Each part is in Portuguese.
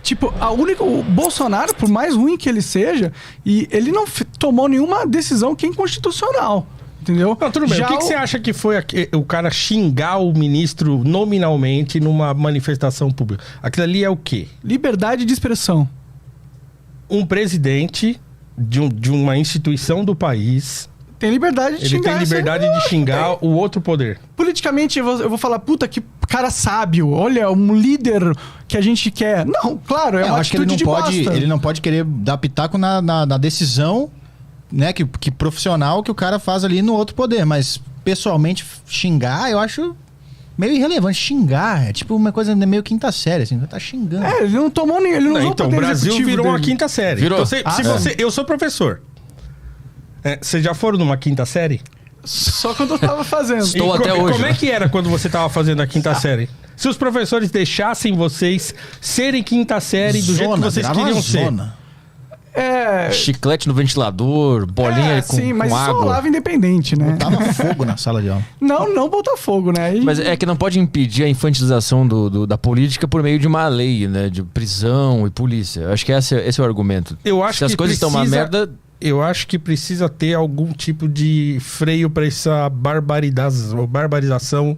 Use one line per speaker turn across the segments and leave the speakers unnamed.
Tipo, o Bolsonaro, por mais ruim que ele seja, e ele não tomou nenhuma decisão que é inconstitucional. Entendeu?
Não, tudo bem. O que você acha que foi o cara xingar o ministro nominalmente numa manifestação pública? Aquilo ali é o quê?
Liberdade de expressão.
Um presidente de uma instituição do país...
Tem liberdade de xingar.
Ele tem liberdade de xingar o outro poder.
Politicamente, eu vou falar, puta, que cara sábio. Olha, um líder que a gente quer. Não, claro, é uma atitude de bosta.
Ele não pode querer dar pitaco na decisão... Né, que profissional que o cara faz ali no outro poder, mas pessoalmente xingar, eu acho meio irrelevante. Xingar é tipo uma coisa meio quinta série, assim, tá xingando.
Ele não tomou nem, ele não usou
então, o Brasil virou uma quinta série.
Virou.
Então, eu sou professor. Vocês já foram numa quinta série?
Só quando eu tava fazendo.
Estou até hoje.
Como é que era quando você tava fazendo a quinta série? Se os professores deixassem vocês serem quinta série do jeito que vocês queriam ser.
Chiclete no ventilador, bolinha com,
sim, mas
com
isso
água.
rolava independente, né?
Botava fogo na sala de aula.
Não botar fogo, né?
Mas é que não pode impedir a infantilização da política por meio de uma lei, né? De prisão e polícia. Eu acho que esse é o argumento.
Eu acho
Se as coisas estão uma merda...
Eu acho que precisa ter algum tipo de freio para essa barbarização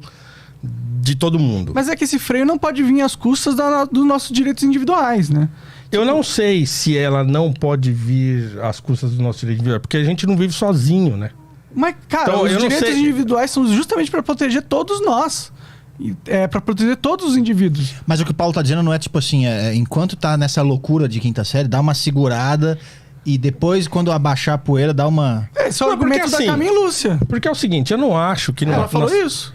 de todo mundo.
Mas é que esse freio não pode vir às custas dos nossos direitos individuais, né?
Eu não sei se ela não pode vir às custas do nosso direito individual, porque a gente não vive sozinho, né?
Mas, cara,
então,
os direitos individuais são justamente para proteger todos nós. Para proteger todos os indivíduos.
Mas o que o Paulo tá dizendo não é tipo assim, enquanto tá nessa loucura de quinta série, dá uma segurada e depois, quando abaixar a poeira, dá uma...
Esse é o argumento da Carmen Lúcia.
Porque é o seguinte, eu não acho que...
Ela falou isso.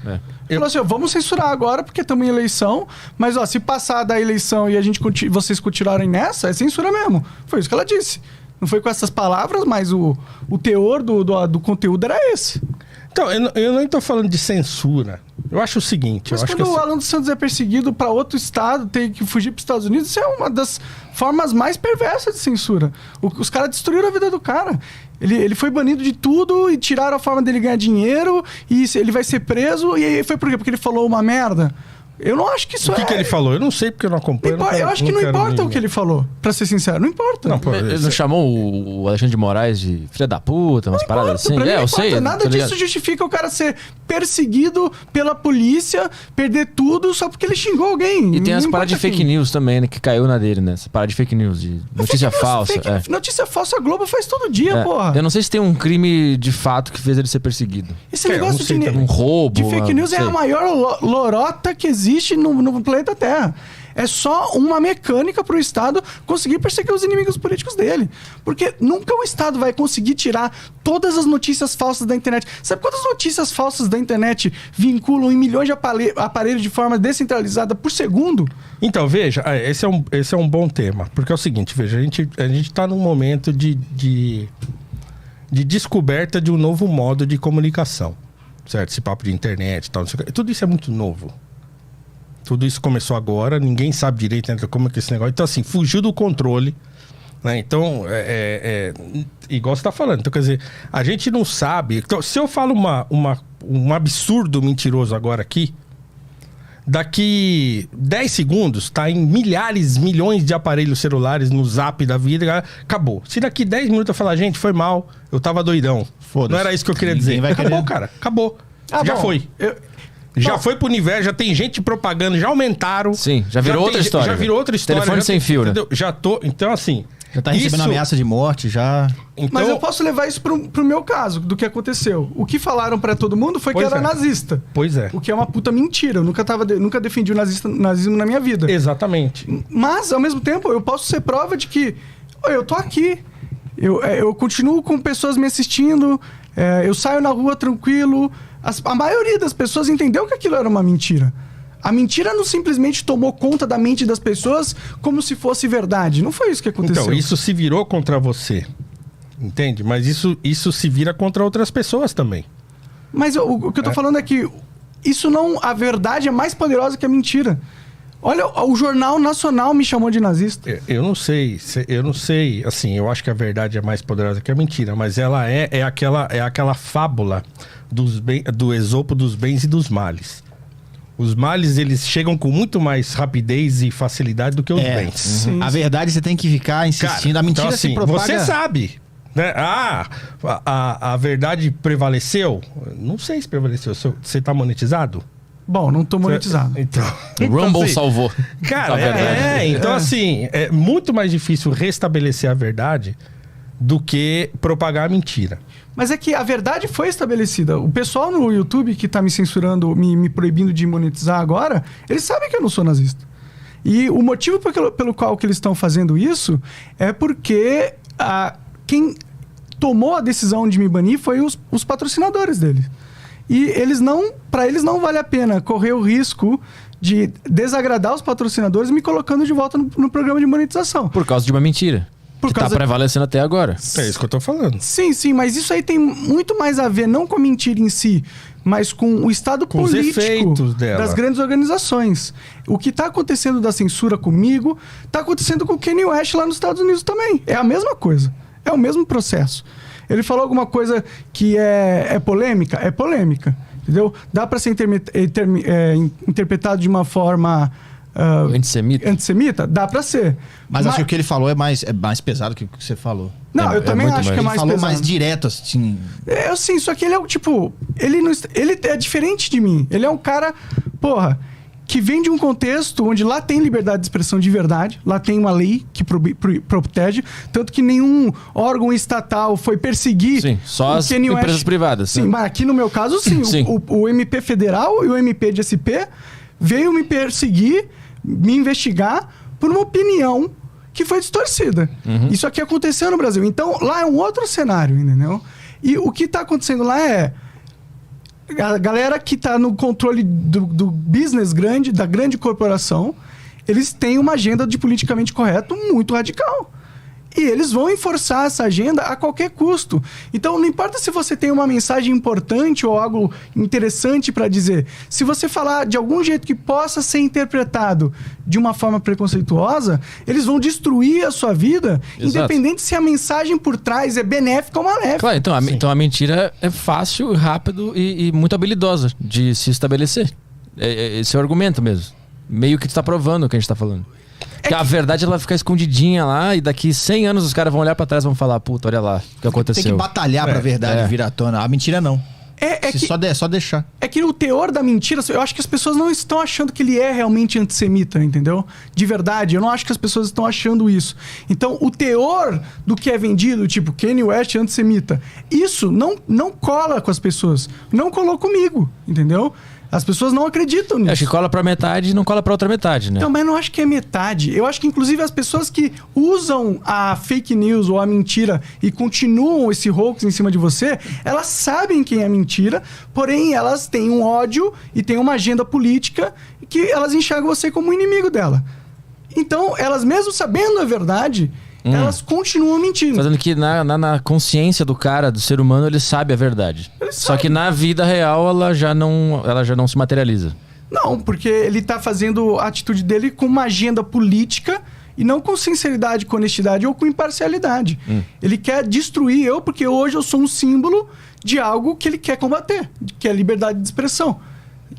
Falou assim, vamos censurar agora porque estamos em eleição, mas se passar da eleição e vocês continuarem nessa, é censura mesmo. Foi isso que ela disse. Não foi com essas palavras, mas o teor do conteúdo era esse.
Então, eu não estou falando de censura. Eu acho o seguinte...
Mas
eu acho
quando
que
o Alan dos Santos é perseguido para outro estado, tem que fugir para os Estados Unidos, isso é uma das formas mais perversas de censura. Os caras destruíram a vida do cara. Ele foi banido de tudo e tiraram a forma dele ganhar dinheiro e ele vai ser preso. E aí foi por quê? Porque ele falou uma merda? Eu não acho que isso
O que ele falou? Eu não sei porque eu não acompanho.
Eu acho que não importa o que ele falou, pra ser sincero. Não importa.
Não, pô,
ele não chamou o Alexandre de Moraes de filha da puta, umas paradas assim?
Eu sei. Nada disso justifica o cara ser perseguido pela polícia, perder tudo só porque ele xingou alguém.
E tem as paradas de fake news também, né? Que caiu na dele, né? Essa parada de fake news, de notícia falsa.
Notícia falsa a Globo faz todo dia, porra.
Eu não sei se tem um crime de fato que fez ele ser perseguido.
Esse negócio de
um roubo.
De fake news é a maior lorota que existe no planeta Terra. É só uma mecânica para o Estado conseguir perseguir os inimigos políticos dele. Porque nunca o Estado vai conseguir tirar todas as notícias falsas da internet. Sabe quantas notícias falsas da internet vinculam em milhões de aparelhos de forma descentralizada por segundo?
Então, veja, esse é um bom tema. Porque é o seguinte, veja, a gente está num momento de descoberta de um novo modo de comunicação. Certo? Esse papo de internet e tal. Tudo isso é muito novo. Tudo isso começou agora, ninguém sabe direito como é que esse negócio... Então, assim, fugiu do controle, né? Então, igual você tá falando. Então, quer dizer, a gente não sabe... Então, se eu falo um absurdo mentiroso agora aqui, daqui 10 segundos, tá em milhões de aparelhos celulares no zap da vida, acabou. Se daqui 10 minutos eu falar, gente, foi mal, eu tava doidão. Não era isso que eu queria dizer. Acabou, cara, acabou. Já foi. Já foi pro universo, já tem gente propagando, já aumentaram.
Sim, já virou outra história.
Já virou outra história.
Telefone sem fio, né?
Então, assim...
Já tá recebendo ameaça de morte, já...
Então... Mas eu posso levar isso pro meu caso, do que aconteceu. O que falaram pra todo mundo foi que era nazista.
Pois é.
O que é uma puta mentira. Eu nunca defendi o nazismo na minha vida.
Exatamente.
Mas, ao mesmo tempo, eu posso ser prova de que... eu tô aqui. Eu continuo com pessoas me assistindo. Eu saio na rua tranquilo. A maioria das pessoas entendeu que aquilo era uma mentira. A mentira não simplesmente tomou conta da mente das pessoas como se fosse verdade. Não foi isso que aconteceu.
Então, isso se virou contra você. Entende? Mas isso se vira contra outras pessoas também.
Mas o que eu tô falando é que a verdade é mais poderosa que a mentira. Olha, o Jornal Nacional me chamou de nazista.
Eu não sei. Assim, eu acho que a verdade é mais poderosa que a mentira, mas ela é aquela fábula do Esopo dos bens e dos males. Os males, eles chegam com muito mais rapidez e facilidade do que os bens.
Sim,
A
sim.
verdade você tem que ficar insistindo.
Cara,
A mentira
então, assim,
se propaga...
você sabe, né? A verdade prevaleceu? Não sei se prevaleceu. Você tá monetizado?
Bom, não tô monetizado.
Então,
O Rumble
assim,
salvou.
Cara,
A verdade.
então assim, é muito mais difícil restabelecer a verdade do que propagar a mentira.
Mas é que a verdade foi estabelecida. O pessoal no YouTube que tá me censurando, me proibindo de monetizar agora, eles sabem que eu não sou nazista. E o motivo pelo qual que eles estão fazendo isso é porque quem tomou a decisão de me banir foi os patrocinadores dele. E para eles não vale a pena correr o risco de desagradar os patrocinadores me colocando de volta no programa de monetização.
Por causa de uma mentira.
Por
que
causa-
tá prevalecendo até agora.
É isso que eu tô falando.
Sim, mas isso aí tem muito mais a ver não com a mentira em si, mas com o estado
Com os
político
efeitos dela.
das grandes organizações. O que está acontecendo da censura comigo, está acontecendo com o Kanye West lá nos Estados Unidos também. É a mesma coisa. É o mesmo processo. Ele falou alguma coisa que é polêmica? É polêmica. Entendeu? Dá para ser interpretado de uma forma
Antissemita?
Dá para ser.
Mas acho que o que ele falou é mais pesado que o que você falou.
Não, eu também
muito
acho que é
Ele
mais
falou
pesado.
mais direto, assim.
Sim, só que ele é o tipo... Ele é diferente de mim. Ele é um cara, porra, que vem de um contexto onde lá tem liberdade de expressão de verdade. Lá tem uma lei que protege. Tanto que nenhum órgão estatal foi perseguir...
Sim, só
o
as
Kanye West.
empresas privadas.
Sim,
né?
mas aqui no meu caso, sim.
Sim.
O MP federal e o MP de SP veio me perseguir, me investigar por uma opinião que foi distorcida. Isso aqui aconteceu no Brasil. Então, lá é um outro cenário, entendeu? E o que está acontecendo lá é... A galera que está no controle do business grande, da grande corporação, eles têm uma agenda de politicamente correto muito radical. E eles vão enforçar essa agenda a qualquer custo. Então, não importa se você tem uma mensagem importante ou algo interessante para dizer. Se você falar de algum jeito que possa ser interpretado de uma forma preconceituosa, eles vão destruir a sua vida,
Exato.
independente se a mensagem por trás é benéfica ou maléfica.
Claro, então a mentira é fácil, rápido e muito habilidosa de se estabelecer. Esse é o argumento mesmo. Meio que tu tá provando o que a gente tá falando. Que a verdade ela fica escondidinha lá e daqui 100 anos os caras vão olhar pra trás e vão falar, puta, olha lá o que aconteceu.
Tem que batalhar pra verdade vir à tona. A mentira não. Só deixar.
É que o teor da mentira, eu acho que as pessoas não estão achando que ele é realmente antissemita, entendeu? De verdade, eu não acho que as pessoas estão achando isso. Então, o teor do que é vendido, tipo, Kanye West antissemita, isso não cola com as pessoas. Não colou comigo, entendeu? As pessoas não acreditam nisso.
Acho que cola pra metade e não cola pra outra metade, né?
Também não acho que é metade. Eu acho que, inclusive, as pessoas que usam a fake news ou a mentira e continuam esse hoax em cima de você, elas sabem quem é mentira, porém elas têm um ódio e têm uma agenda política que elas enxergam você como inimigo dela. Então, elas mesmo sabendo a verdade, elas continuam mentindo.
Fazendo que na consciência do cara, do ser humano, ele sabe a verdade. Só que na vida real ela já não se materializa.
Não, porque ele tá fazendo a atitude dele com uma agenda política e não com sinceridade, com honestidade ou com imparcialidade. Ele quer destruir eu porque hoje eu sou um símbolo de algo que ele quer combater, que é a liberdade de expressão.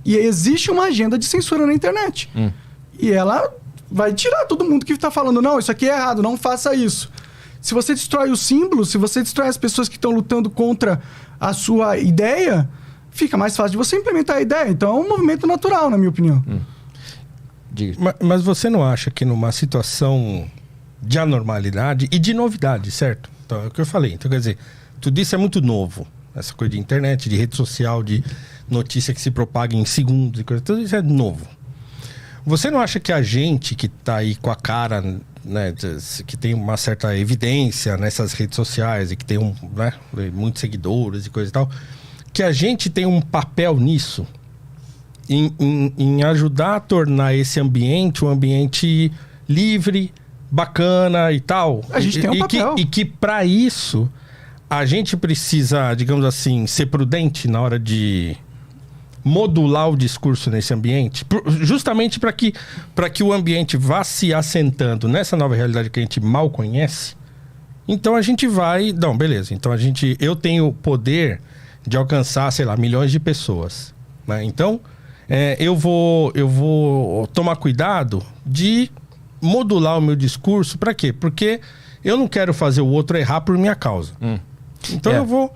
E existe uma agenda de censura na internet. E ela vai tirar todo mundo que está falando, não, isso aqui é errado, não faça isso. Se você destrói o símbolo, se você destrói as pessoas que estão lutando contra a sua ideia, fica mais fácil de você implementar a ideia. Então é um movimento natural, na minha opinião.
Diga.
Mas você não acha que numa situação de anormalidade e de novidade, certo? Então, é o que eu falei. Então, quer dizer, tudo isso é muito novo. Essa coisa de internet, de rede social, de notícia que se propaga em segundos, e coisa, tudo isso é novo. Você não acha que a gente que tá aí com a cara, né, que tem uma certa evidência nessas redes sociais e que tem muitos seguidores e coisa e tal, que a gente tem um papel nisso? Em ajudar a tornar esse ambiente um ambiente livre, bacana e tal.
A gente tem um papel.
E que para isso a gente precisa, digamos assim, ser prudente na hora de modular o discurso nesse ambiente, justamente para que o ambiente vá se assentando nessa nova realidade que a gente mal conhece. Então a gente vai... Não, beleza. Então eu tenho o poder de alcançar, sei lá, milhões de pessoas, né? Então eu vou tomar cuidado de modular o meu discurso. Pra quê? Porque eu não quero fazer o outro errar por minha causa. Então eu vou...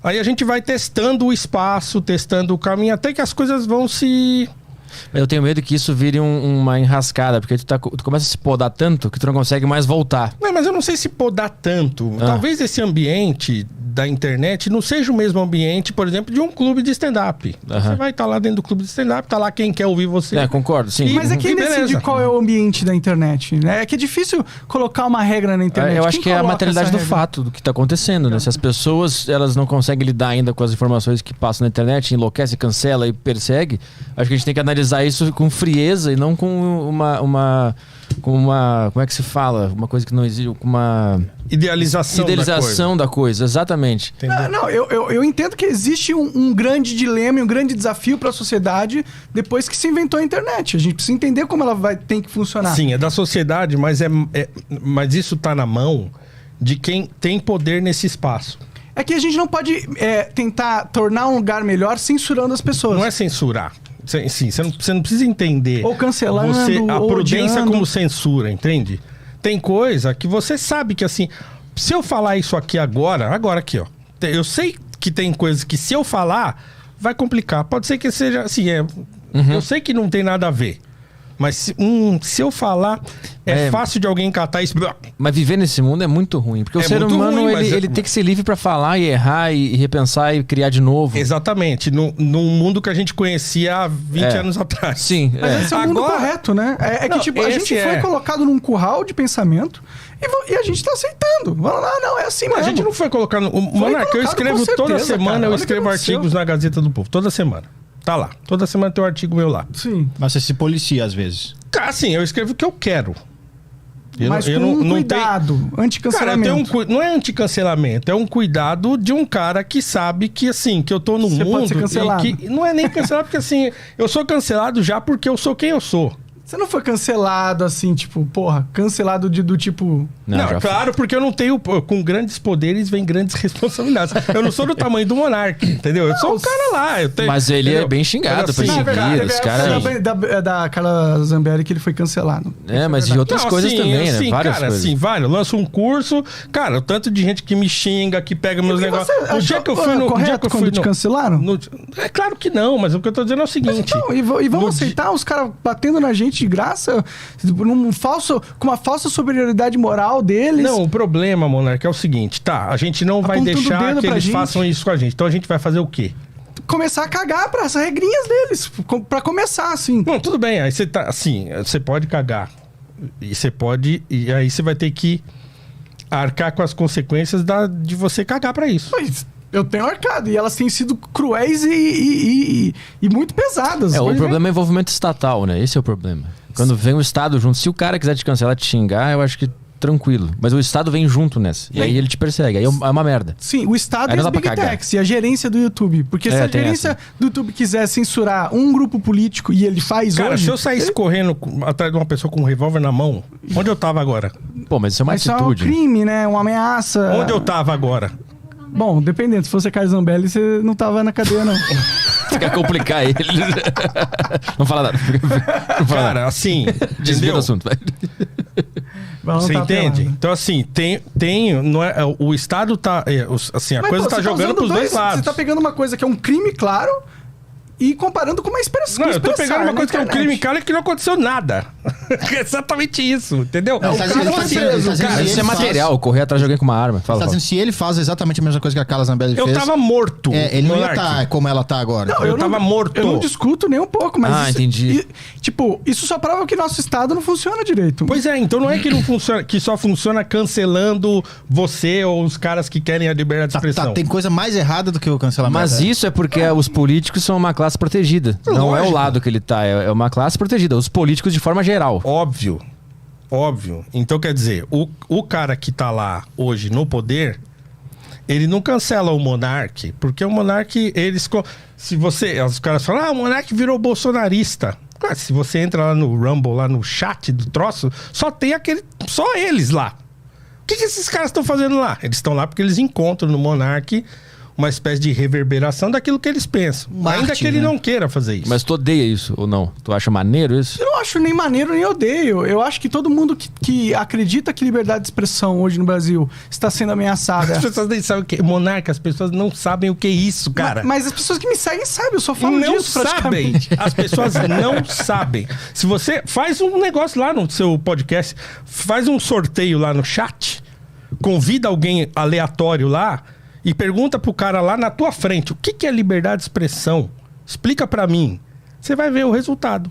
Aí a gente vai testando o espaço, testando o caminho, até que as coisas vão se...
Eu tenho medo que isso vire uma enrascada, porque tu começa a se podar tanto que tu não consegue mais voltar.
Não, mas eu não sei se podar tanto. Talvez esse ambiente da internet não seja o mesmo ambiente, por exemplo, de um clube de stand-up. Você vai estar lá dentro do clube de stand-up, tá lá quem quer ouvir você.
Concordo, sim.
Mas é quem decide qual é o ambiente da internet, né? É que é difícil colocar uma regra na internet.
Eu acho
Quem
que é a
coloca
materialidade
essa
do
regra?
fato do que está acontecendo, né? Se as pessoas elas não conseguem lidar ainda com as informações que passam na internet, enlouquece, cancela e persegue, acho que a gente tem que analisar isso com frieza e não com uma como é que se fala? Uma coisa que não existe, com uma...
Idealização
da coisa, exatamente.
Eu entendo que existe um grande dilema e um grande desafio para a sociedade depois que se inventou a internet. A gente precisa entender como ela tem que funcionar.
Sim, é da sociedade, mas isso tá na mão de quem tem poder nesse espaço.
É que a gente não pode tentar tornar um lugar melhor censurando as pessoas.
Não é censurar. Sim, você não precisa entender.
Ou cancelando,
a
ou
prudência
odiando.
como censura, entende? Tem coisa que você sabe que assim, se eu falar isso aqui agora aqui, ó. Eu sei que tem coisas que se eu falar vai complicar. Pode ser que seja assim, eu sei que não tem nada a ver. Mas se eu falar, é fácil de alguém catar isso.
Mas viver nesse mundo é muito ruim. Porque o ser
muito
humano,
ruim,
ele tem que ser livre pra falar e errar e repensar e criar de novo.
Exatamente. Num mundo que a gente conhecia há 20 anos atrás.
Sim.
Mas esse é o mundo correto, né? Que tipo, a gente foi colocado num curral de pensamento e a gente tá aceitando. Vamos lá, não, é assim mesmo.
A gente não foi colocando... Monarca, eu escrevo toda semana, eu escrevo artigos na Gazeta do Povo. Toda semana. Tá lá. Toda semana tem um artigo meu lá.
Sim.
Mas você se policia às vezes.
Assim, eu escrevo o que eu quero.
Mas com cuidado, anticancelamento.
Cara, não é anticancelamento, é um cuidado de um cara que sabe que, assim, que eu tô no
Você
mundo...
pode ser cancelado.
E que não é nem cancelado, porque, assim, eu sou cancelado já porque eu sou quem eu sou.
Você não foi cancelado assim, tipo, cancelado do tipo...
Não, claro, porque eu não tenho... Com grandes poderes vem grandes responsabilidades. Eu não sou do tamanho do Monark, entendeu? Eu sou um cara lá.
Mas ele é bem xingado, perseguido. Esse cara...
da Carla Zambelli que ele foi cancelado.
Mas de outras coisas também, né? Várias
cara,
coisas.
Assim, vai, eu lanço um curso... Cara, o tanto de gente que me xinga, que pega meus negócios... O dia que eu fui no...
Correto quando te cancelaram?
É claro que não, mas o que eu tô dizendo é o seguinte...
Então, e vamos aceitar os caras batendo na gente de graça, com uma falsa superioridade moral deles.
Não, o problema, Monarca, é o seguinte, a gente não vai deixar que eles façam isso com a gente. Então a gente vai fazer o quê?
Começar a cagar para as regrinhas deles, pra começar, assim.
Não, tudo bem, aí você tá, assim, você pode cagar. E aí você vai ter que arcar com as consequências de você cagar pra isso.
Mas eu tenho arcado, e elas têm sido cruéis e muito pesadas.
O problema é o envolvimento estatal, né? Esse é o problema. Quando vem o Estado junto, se o cara quiser te cancelar, te xingar, eu acho que tranquilo. Mas o Estado vem junto nessa. E aí ele te persegue. Aí é uma merda.
Sim, o Estado e as Big Techs e a gerência do YouTube. Porque se a gerência do YouTube quiser censurar um grupo político e ele faz
cara,
hoje...
se eu saísse correndo atrás de uma pessoa com um revólver na mão, onde eu tava agora?
Pô, mas isso é uma atitude.
Isso é um crime, né? Uma ameaça.
Onde eu tava agora?
Bom, dependendo. Se fosse a Carla Zambelli, você não tava na cadeia, não.
Você quer complicar ele. Não fala nada. Não fala
cara, assim...
Desvia do assunto, velho.
Você entende? Então, assim, não é, o Estado tá... assim, a coisa tá jogando pros dois lados.
Você tá pegando uma coisa que é um crime, claro... E comparando com uma expressão.
Não, eu tô pegando uma coisa que é um crime, cara, que não aconteceu nada. É exatamente isso, entendeu?
Não,
isso é material, correr atrás de alguém com uma arma. Fala,
dizendo, se ele faz exatamente a mesma coisa que a Carla Zambelli fez...
Eu tava morto.
Ele não ia estar como ela tá agora.
Não, eu tava morto. Eu não discuto nem um pouco, mas...
entendi.
Isso só prova que nosso Estado não funciona direito.
Pois é, então não é que não funciona, que só funciona cancelando você ou os caras que querem a liberdade de expressão.
Tem coisa mais errada do que o cancelamento.
Mas isso é porque os políticos são uma classe protegida.
Lógico.
Não é o lado que ele tá, é uma classe protegida. Os políticos de forma geral.
Óbvio. Então, quer dizer, o cara que tá lá hoje no poder, ele não cancela o Monark, porque o Monark, os caras falam, o Monark virou bolsonarista. Cara, se você entra lá no Rumble, lá no chat do troço, só eles lá. O que esses caras estão fazendo lá? Eles estão lá porque eles encontram no Monark uma espécie de reverberação daquilo que eles pensam.
Marketing,
ainda que ele
né?
não queira fazer isso.
Mas tu odeia isso ou não? Tu acha maneiro isso?
Eu não acho nem maneiro nem odeio. Eu acho que todo mundo que acredita que liberdade de expressão hoje no Brasil está sendo ameaçada.
As pessoas nem sabem o que... Monarca, as pessoas não sabem o que é isso, cara.
Mas as pessoas que me seguem sabem, eu só falo
Não
disso
sabem.
praticamente.
As pessoas não sabem. Se você faz um negócio lá no seu podcast, faz um sorteio lá no chat, convida alguém aleatório lá e pergunta pro cara lá na tua frente, o que é liberdade de expressão? Explica pra mim. Você vai ver o resultado.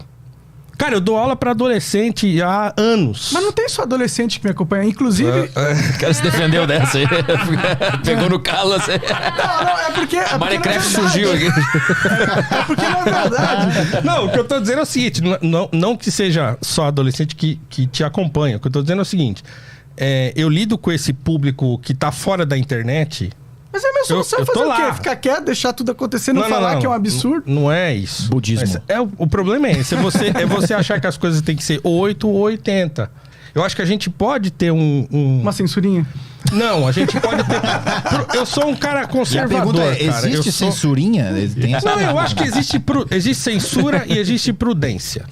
Cara, eu dou aula pra adolescente há anos.
Mas não tem só adolescente que me acompanha. Inclusive...
O cara se defendeu dessa aí. Pegou no calo assim.
Não, é porque...
Minecraft
na verdade-
surgiu aqui.
É porque, na verdade...
Não, o que eu tô dizendo é o seguinte, não que seja só adolescente que te acompanha. O que eu tô dizendo é o seguinte, eu lido com esse público que tá fora da internet...
Mas é a minha solução
eu
fazer
tô
o quê?
lá.
Ficar quieto, deixar tudo acontecer, não falar que é um absurdo?
Não é isso.
Budismo.
Mas o problema é esse. É você achar que as coisas têm que ser 8 ou 80. Eu acho que a gente pode ter
Uma censurinha?
Não, a gente pode ter... Eu sou um cara
E a
conservador,
pergunta é,
cara.
existe
Eu sou-
censurinha? Tem essa...
Não, eu acho que existe censura e existe prudência.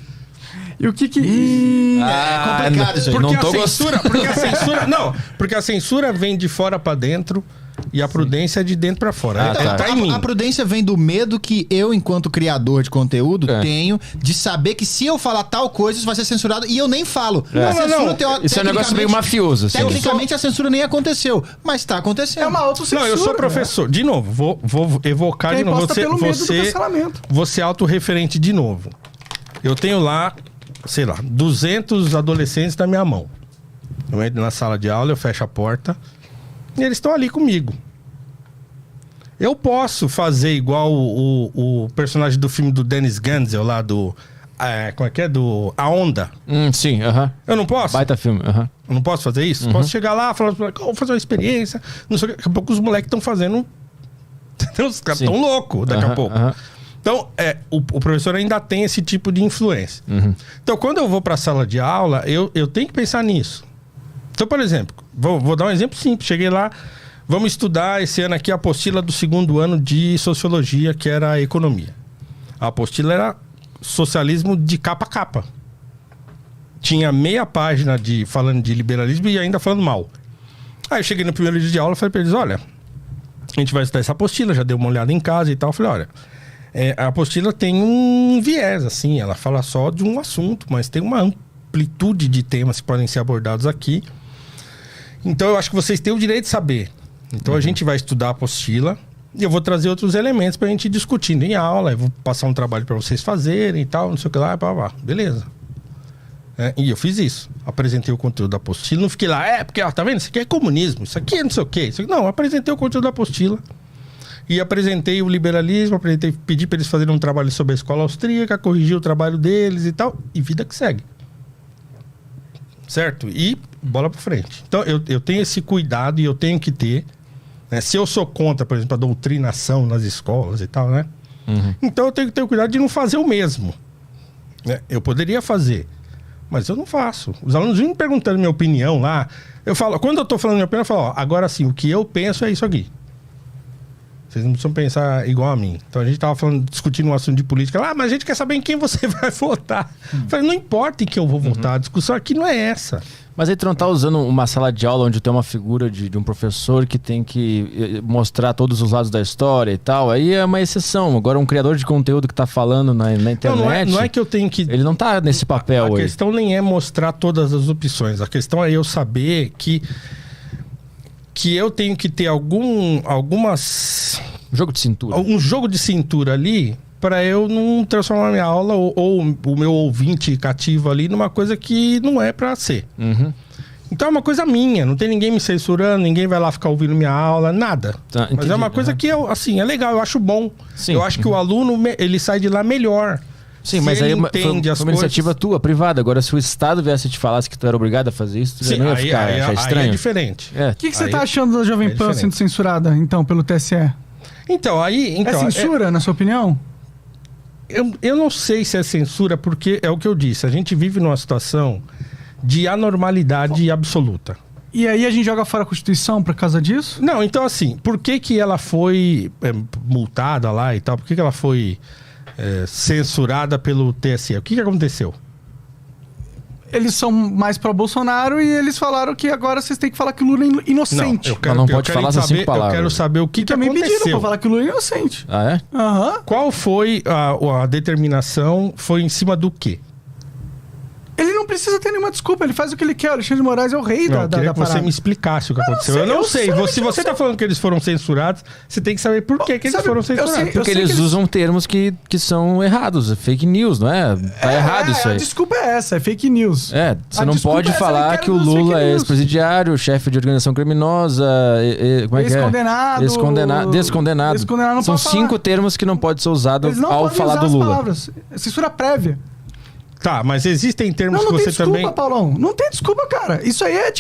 E o que que...
É complicado isso aí.
Não
Porque
tô
a censura... Não, porque a censura vem de fora pra dentro e a prudência é de dentro pra fora.
Ah, tá.
Tá em mim.
A prudência vem do medo que eu, enquanto criador de conteúdo, tenho de saber que se eu falar tal coisa, isso vai ser censurado e eu nem falo. A censura,
Isso é um negócio meio mafioso. Assim.
Tecnicamente a censura nem aconteceu, mas tá acontecendo.
É uma autocensura.
Não, eu sou professor. De novo, vou evocar
Que é
de novo.
imposta pelo medo do cancelamento.
Você autorreferente de novo. Eu tenho lá, sei lá, 200 adolescentes na minha mão. Eu entro na sala de aula, eu fecho a porta e eles estão ali comigo. Eu posso fazer igual o personagem do filme do Dennis Gansel lá do... como é que é? Do A Onda.
Sim, aham.
Eu não posso?
Baita filme, aham.
Eu não posso fazer isso? Posso chegar lá e falar, vou fazer uma experiência, não sei o que. Daqui a pouco os moleques estão fazendo... Os caras
Sim.
estão loucos daqui a pouco.
aham.
Então, o professor ainda tem esse tipo de influência. Então, quando eu vou para a sala de aula, eu tenho que pensar nisso. Então, por exemplo, vou dar um exemplo simples. Cheguei lá, vamos estudar esse ano aqui a apostila do 2º ano de Sociologia, que era a Economia. A apostila era socialismo de capa a capa. Tinha meia página falando de liberalismo e ainda falando mal. Aí eu cheguei no primeiro dia de aula e falei para eles, olha, a gente vai estudar essa apostila, já dei uma olhada em casa e tal. Eu falei, olha, a apostila tem um viés, assim, ela fala só de um assunto, mas tem uma amplitude de temas que podem ser abordados aqui. Então eu acho que vocês têm o direito de saber. Então a gente vai estudar a apostila e eu vou trazer outros elementos pra gente ir discutindo em aula. Eu vou passar um trabalho para vocês fazerem e tal, não sei o que lá, blá, blá. Beleza. E eu fiz isso. Apresentei o conteúdo da apostila, não fiquei lá, porque, ó, tá vendo? Isso aqui é comunismo, isso aqui é não sei o quê. Isso aqui... Não, eu apresentei o conteúdo da apostila. E apresentei o liberalismo, pedi para eles fazerem um trabalho sobre a escola austríaca, corrigi o trabalho deles e tal, e vida que segue. Certo? E bola para frente. Então, eu tenho esse cuidado e eu tenho que ter. Né? Se eu sou contra, por exemplo, a doutrinação nas escolas e tal, né? Então, eu tenho que ter o cuidado de não fazer o mesmo. Né? Eu poderia fazer, mas eu não faço. Os alunos vêm me perguntando minha opinião lá. Eu falo, quando eu tô falando minha opinião, eu falo, ó, agora sim, o que eu penso é isso aqui. Vocês não precisam pensar igual a mim. Então a gente tava discutindo um assunto de política. Mas a gente quer saber em quem você vai votar. Eu falei, não importa em quem eu vou votar. A discussão aqui não é essa.
Mas aí tu não tá usando uma sala de aula onde tem uma figura de um professor que tem que mostrar todos os lados da história e tal. Aí é uma exceção. Agora um criador de conteúdo que tá falando na internet...
Não é que eu tenho que...
Ele não tá nesse papel
A
aí.
questão nem é mostrar todas as opções. A questão é eu saber que eu tenho que ter algumas...
Jogo de cintura.
Um jogo de cintura ali para eu não transformar minha aula ou o meu ouvinte cativo ali numa coisa que não é para ser. Então é uma coisa minha, não tem ninguém me censurando, ninguém vai lá ficar ouvindo minha aula, nada.
Tá,
mas é uma coisa que assim, é legal, eu acho bom.
Sim.
Eu acho que o aluno, ele sai de lá melhor.
Sim,
Se
mas
ele
aí
entende as
foi uma
coisas.
iniciativa tua, privada. Agora, se o Estado viesse e te falasse que tu era obrigado a fazer isso, tu já
Sim,
não ia ficar achar
aí
estranho.
é diferente.
É.
O que você
Aí-
tá achando da Jovem Pan
diferente.
sendo censurada, então, pelo TSE?
Então, aí... Então,
é censura, na sua opinião?
Eu não sei se é censura, porque é o que eu disse. A gente vive numa situação de anormalidade absoluta.
E aí a gente joga fora a Constituição por causa disso?
Não, então assim, por que ela foi multada lá e tal? Por que ela foi censurada pelo TSE? O que aconteceu?
Eles são mais pró-Bolsonaro e eles falaram que agora vocês têm que falar que o Lula é inocente.
Não pode falar essas 5 palavras.
Eu quero saber o que
também pediram
aconteceu.
pra falar que o Lula é inocente.
Ah, é?
Aham.
Qual foi a determinação? Foi em cima do quê?
Ele não precisa ter nenhuma desculpa, ele faz o que ele quer. O Alexandre de Moraes é o rei
Não,
da
eu queria que você
parada.
me explicasse o que aconteceu.
sei,
Eu não
eu
sei.
sinceramente
Se você
não
tá
sei.
falando que eles foram censurados, você tem que saber por que eles
Sabe,
foram
eu sei-
censurados.
Porque
que
eles
eles-
usam termos que são errados, fake news, não é? Tá errado isso
A
aí.
desculpa é essa, é fake news.
Você
A
não
desculpa
pode
é essa,
falar
eu
que o
quero das
Lula
fake
é
news.
ex-presidiário, chefe de organização criminosa, como é que é?
Ex-condenado.
Descondenado.
Descondenado não
São
pode
5
falar.
termos que não pode ser usado
Eles não
ao
podem
falar
usar
do
as
Lula.
palavras. Censura prévia.
Tá, mas existem termos
Não
que
tem
você
desculpa,
também...
Paulão. Não tem desculpa, cara. Isso aí é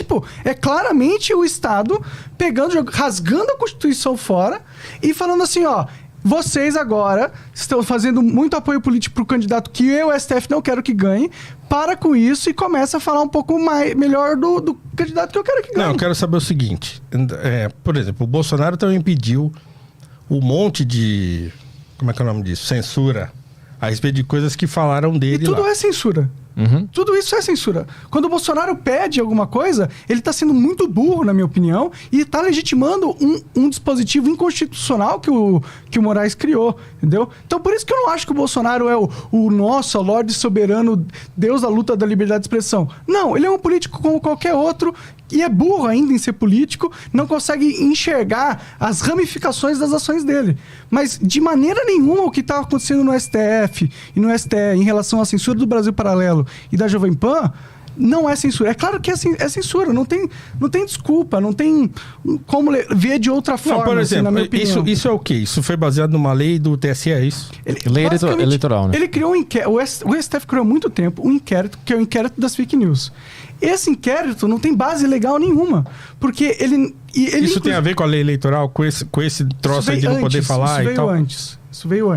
é claramente o Estado pegando, rasgando a Constituição fora e falando assim, ó, vocês agora estão fazendo muito apoio político pro candidato que eu, STF, não quero que ganhe. Para com isso e começa a falar um pouco melhor do candidato que eu quero que ganhe.
Não, eu quero saber o seguinte. Por exemplo, o Bolsonaro também pediu um monte de... Como é que é o nome disso? Censura a respeito de coisas que falaram dele
E tudo
lá.
é censura. Tudo isso é censura. Quando o Bolsonaro pede alguma coisa, ele está sendo muito burro, na minha opinião, e está legitimando um dispositivo inconstitucional que o Moraes criou, entendeu? Então, por isso que eu não acho que o Bolsonaro é o nosso Lorde Soberano, Deus da luta da liberdade de expressão. Não, ele é um político como qualquer outro, e é burro ainda em ser político, não consegue enxergar as ramificações das ações dele. Mas, de maneira nenhuma, o que está acontecendo no STF e no STE em relação à censura do Brasil Paralelo e da Jovem Pan, não é censura. É claro que é censura, não tem desculpa, não tem como ver de outra forma,
Não, por
assim, na
exemplo,
minha opinião.
isso é o quê? Isso foi baseado numa lei do TSE, é isso?
Lei
Basicamente,
eleitoral, né?
Ele criou o STF criou há muito tempo um inquérito, que é o inquérito das fake news. Esse inquérito não tem base legal nenhuma, porque ele
Isso tem a ver com a lei eleitoral, com esse troço aí de não poder falar e tal?
Isso veio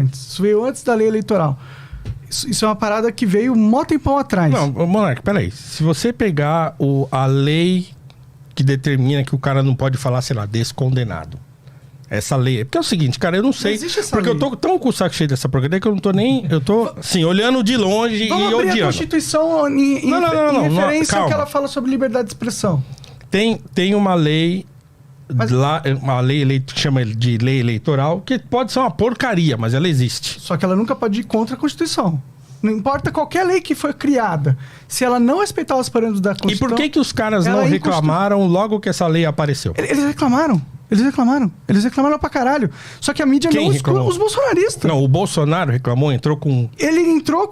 antes da lei eleitoral. Isso é uma parada que veio mó tempão atrás.
Não, Monark, peraí. Se você pegar a lei que determina que o cara não pode falar, sei lá, descondenado. Essa lei. Porque é o seguinte, cara, eu não sei.
existe essa
Porque
lei.
eu tô tão com o saco cheio dessa porcaria que eu não tô nem. Eu tô, assim, olhando de longe
Vamos
e
abrir a
odiando.
Constituição em
Não,
referência ao
calma.
que ela fala sobre liberdade de expressão.
Tem uma lei.
Mas-
Lá, uma lei que chama de lei eleitoral, que pode ser uma porcaria, mas ela existe.
Só que ela nunca pode ir contra a Constituição. Não importa qualquer lei que foi criada. Se ela não respeitar os parâmetros da
E
Constituição...
por que os caras
ela
não
é
reclamaram logo que essa lei apareceu?
Eles reclamaram. Eles reclamaram pra caralho. Só que a mídia
Quem
não escuta
reclamou?
os bolsonaristas.
Não, o Bolsonaro reclamou, entrou com.
Ele entrou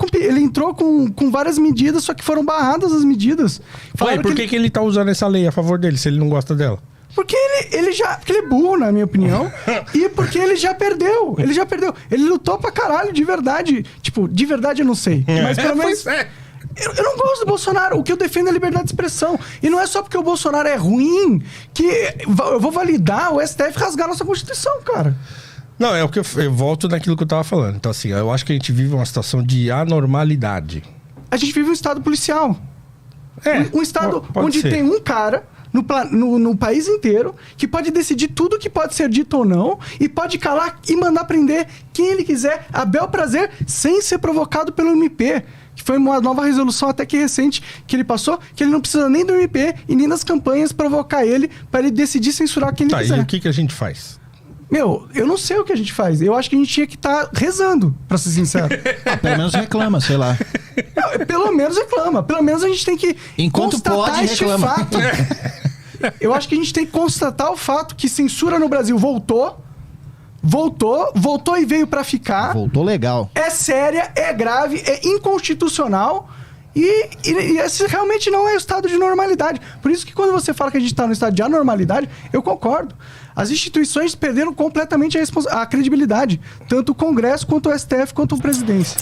com várias medidas, só que foram barradas as medidas. Falaram
Por que ele tá usando essa lei a favor dele, se ele não gosta dela?
Porque porque ele é burro, na minha opinião. E porque ele já perdeu. Ele lutou pra caralho, de verdade. Tipo, de verdade eu não sei. Mas pelo menos... Eu não gosto do Bolsonaro. O que eu defendo é a liberdade de expressão. E não é só porque o Bolsonaro é ruim que eu vou validar o STF rasgar nossa Constituição, cara.
Não, é o que eu volto naquilo que eu tava falando. Então, assim, eu acho que a gente vive uma situação de anormalidade.
A gente vive um estado policial. Um estado
pode
onde
ser.
tem um cara no país inteiro que pode decidir tudo que pode ser dito ou não e pode calar e mandar prender quem ele quiser a bel prazer sem ser provocado pelo MP. Que foi uma nova resolução até que recente que ele passou, que ele não precisa nem do MP e nem das campanhas provocar ele para ele decidir censurar quem ele
Tá,
quiser.
e o que a gente faz?
Meu, eu não sei o que a gente faz. Eu acho que a gente tinha que estar rezando, pra ser sincero.
Pelo menos reclama, sei lá.
Não, pelo menos reclama. Pelo menos a gente tem que
Enquanto
constatar
pode,
este
reclama.
fato. Eu acho que a gente tem que constatar o fato que censura no Brasil voltou e veio pra ficar.
Voltou legal.
É séria, é grave, é inconstitucional e esse realmente não é o estado de normalidade. Por isso que quando você fala que a gente está no estado de anormalidade, eu concordo. As instituições perderam completamente a credibilidade. Tanto o Congresso, quanto o STF, quanto a presidência.